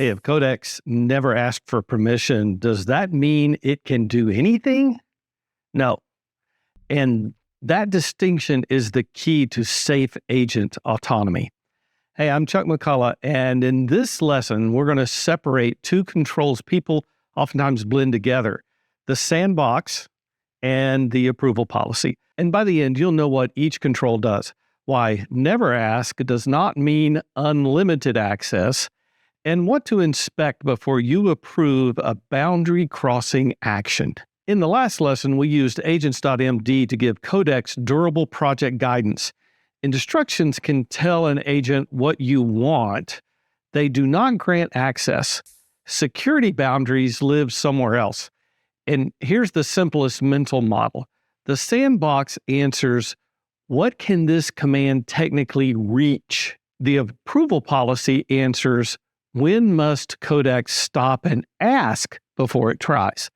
Hey, if Codex never asked for permission, does that mean it can do anything? No. And that distinction is the key to safe agent autonomy. Hey, I'm Chuck McCullough, and in this lesson, we're going to separate two controls people oftentimes blend together, the sandbox and the approval policy. And by the end, you'll know what each control does. Why never ask does not mean unlimited access, and what to inspect before you approve a boundary-crossing action. In the last lesson, we used agents.md to give Codex durable project guidance. Instructions can tell an agent what you want. They do not grant access. Security boundaries live somewhere else. And here's the simplest mental model. The sandbox answers, what can this command technically reach? The approval policy answers, when must Codex stop and ask before it tries?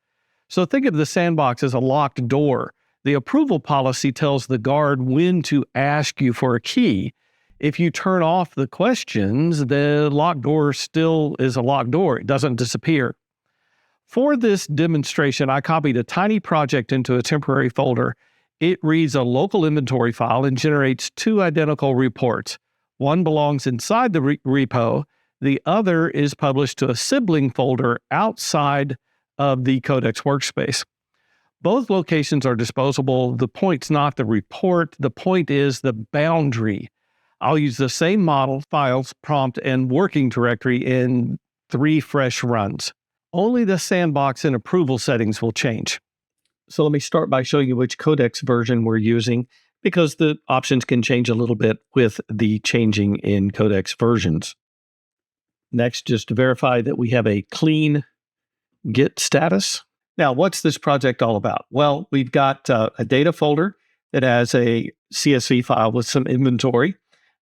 So think of the sandbox as a locked door. The approval policy tells the guard when to ask you for a key. If you turn off the questions, the locked door still is a locked door. It doesn't disappear. For this demonstration, I copied a tiny project into a temporary folder. It reads a local inventory file and generates two identical reports. One belongs inside the repo. The other is published to a sibling folder outside of the Codex workspace. Both locations are disposable. The point's not the report. The point is the boundary. I'll use the same model, files, prompt, and working directory in 3 fresh runs. Only the sandbox and approval settings will change. So let me start by showing you which Codex version we're using, because the options can change a little bit with the changing in Codex versions. Next, just to verify that we have a clean Git status. Now, what's this project all about? Well, we've got a data folder that has a CSV file with some inventory.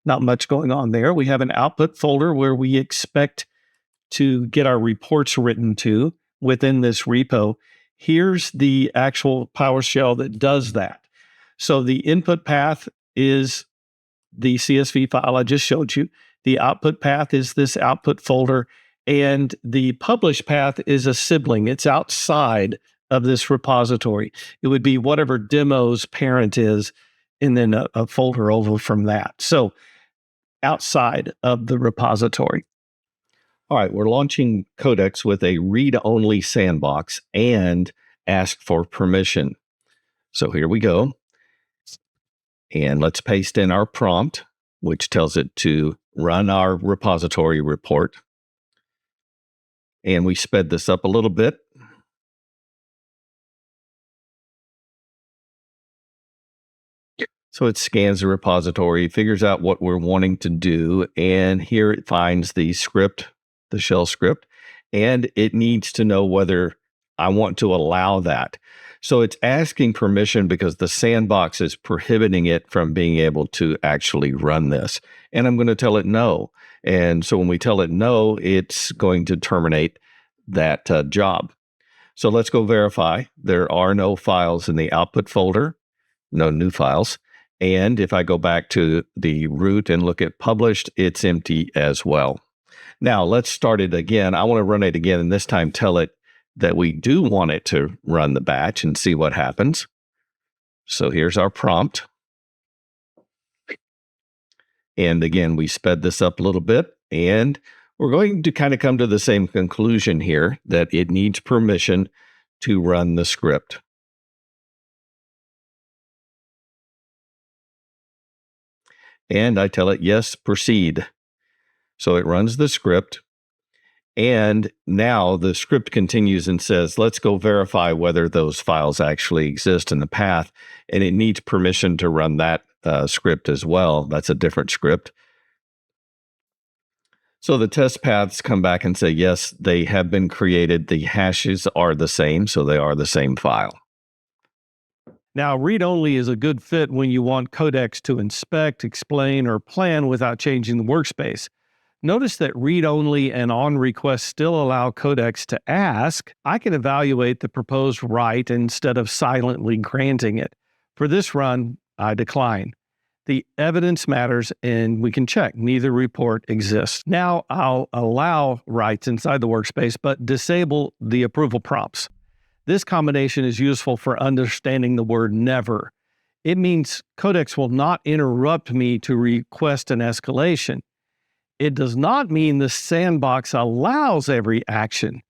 Not much going on there. We have an output folder where we expect to get our reports written to within this repo. Here's the actual PowerShell that does that. So the input path is the CSV file I just showed you. The output path is this output folder, and the publish path is a sibling. It's outside of this repository. It would be whatever demo's parent is, and then a folder over from that. So outside of the repository. All right, we're launching Codex with a read-only sandbox and ask for permission. So here we go. And let's paste in our prompt, which tells it to run our repository report. And we sped this up a little bit. So it scans the repository, figures out what we're wanting to do, and here it finds the script, the shell script, and it needs to know whether I want to allow that. So it's asking permission because the sandbox is prohibiting it from being able to actually run this. And I'm going to tell it no. And so when we tell it no, it's going to terminate that job. So let's go verify. There are no files in the output folder, no new files. And if I go back to the root and look at published, it's empty as well. Now let's start it again. I want to run it again, and this time tell it that we do want it to run the batch and see what happens. So here's our prompt. And again, we sped this up a little bit, and we're going to kind of come to the same conclusion here, that it needs permission to run the script. And I tell it, yes, proceed. So it runs the script. And now the script continues and says, let's go verify whether those files actually exist in the path. And it needs permission to run that script as well. That's a different script. So the test paths come back and say, yes, they have been created. The hashes are the same, so they are the same file. Now, read-only is a good fit when you want Codex to inspect, explain, or plan without changing the workspace. Notice that read-only and on-request still allow Codex to ask. I can evaluate the proposed write instead of silently granting it. For this run, I decline. The evidence matters, and we can check neither report exists. Now I'll allow writes inside the workspace, but disable the approval prompts. This combination is useful for understanding the word never. It means Codex will not interrupt me to request an escalation. It does not mean the sandbox allows every action.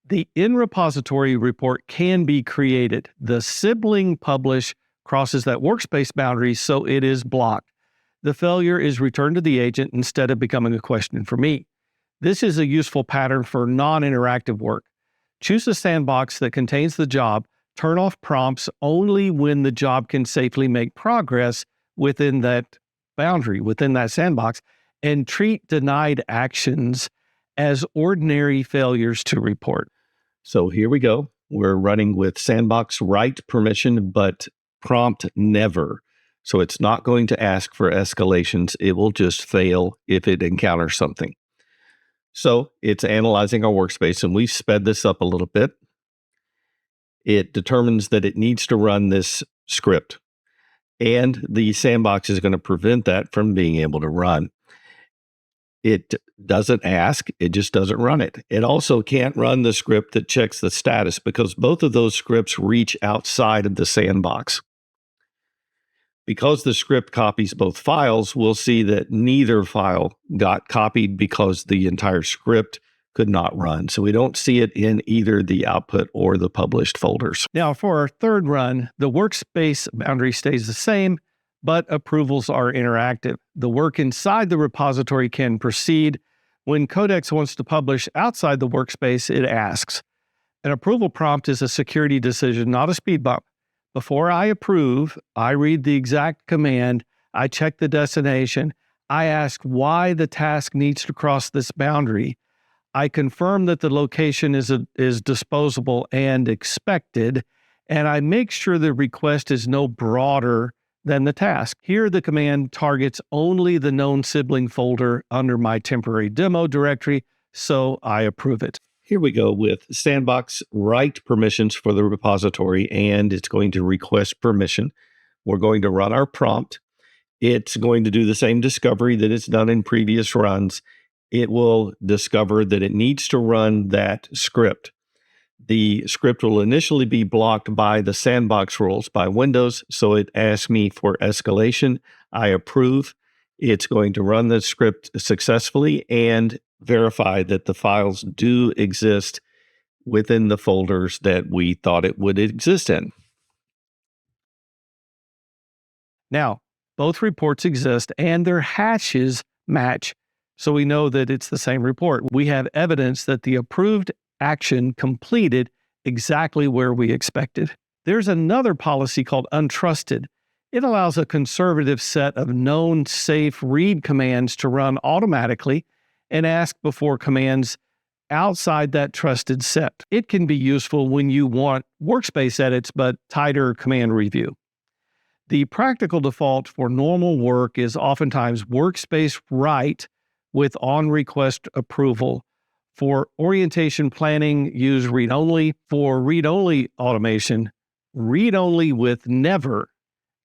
The in-repository report can be created. The sibling publish crosses that workspace boundary, so it is blocked. The failure is returned to the agent instead of becoming a question for me. This is a useful pattern for non-interactive work. Choose a sandbox that contains the job. Turn off prompts only when the job can safely make progress within that boundary, within that sandbox, and treat denied actions as ordinary failures to report. So here we go. We're running with Sandbox write permission, but prompt never. So it's not going to ask for escalations. It will just fail if it encounters something. So it's analyzing our workspace, and we've sped this up a little bit. It determines that it needs to run this script, and the sandbox is going to prevent that from being able to run. It doesn't ask, it just doesn't run it. It also can't run the script that checks the status because both of those scripts reach outside of the sandbox. Because the script copies both files, we'll see that neither file got copied because the entire script could not run. So we don't see it in either the output or the published folders. Now for our third run, the workspace boundary stays the same, but approvals are interactive. The work inside the repository can proceed. When Codex wants to publish outside the workspace, it asks. An approval prompt is a security decision, not a speed bump. Before I approve, I read the exact command, I check the destination, I ask why the task needs to cross this boundary, I confirm that the location is disposable and expected, and I make sure the request is no broader than the task. Here, the command targets only the known sibling folder under my temporary demo directory, so I approve it. Here we go with Sandbox write permissions for the repository, and it's going to request permission. We're going to run our prompt. It's going to do the same discovery that it's done in previous runs. It will discover that it needs to run that script. The script will initially be blocked by the sandbox rules by Windows, so it asks me for escalation. I approve. It's going to run the script successfully and verify that the files do exist within the folders that we thought it would exist in. Now, both reports exist and their hashes match, so we know that it's the same report. We have evidence that the approved action completed exactly where we expected. There's another policy called untrusted. It allows a conservative set of known safe read commands to run automatically and ask before commands outside that trusted set. It can be useful when you want workspace edits, but tighter command review. The practical default for normal work is oftentimes workspace-write with on-request approval. For orientation planning, use read-only. For read-only automation, read-only with never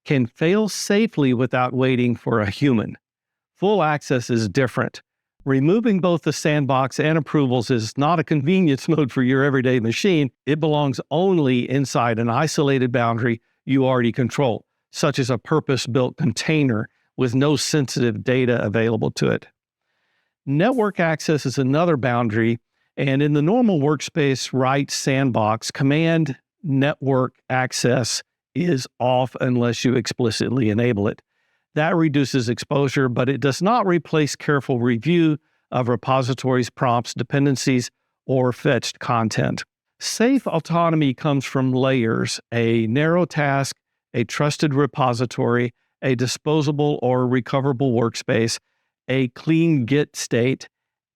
can fail safely without waiting for a human. Full access is different. Removing both the sandbox and approvals is not a convenience mode for your everyday machine. It belongs only inside an isolated boundary you already control, such as a purpose-built container with no sensitive data available to it. Network access is another boundary, and in the normal workspace-write sandbox, command network access is off unless you explicitly enable it. That reduces exposure, but it does not replace careful review of repositories, prompts, dependencies, or fetched content. Safe autonomy comes from layers: a narrow task, a trusted repository, a disposable or recoverable workspace, a clean Git state,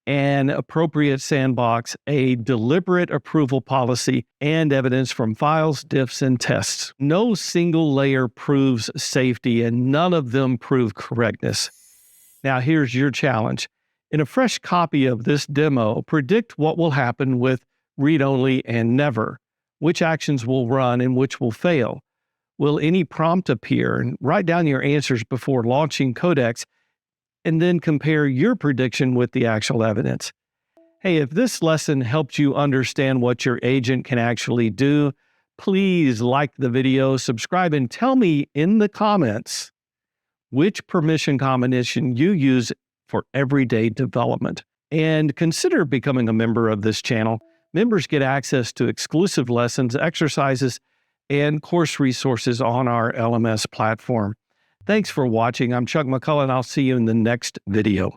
an appropriate sandbox, a deliberate approval policy, and evidence from files, diffs, and tests. No single layer proves safety, and none of them prove correctness. Now, here's your challenge. In a fresh copy of this demo, predict what will happen with read-only and never, which actions will run and which will fail. will any prompt appear, and write down your answers before launching Codex, and then compare your prediction with the actual evidence. Hey, if this lesson helped you understand what your agent can actually do, please like the video, subscribe, and tell me in the comments which permission combination you use for everyday development. And consider becoming a member of this channel. Members get access to exclusive lessons, exercises, and course resources on our LMS platform. Thanks for watching. I'm Chuck McCullough, and I'll see you in the next video.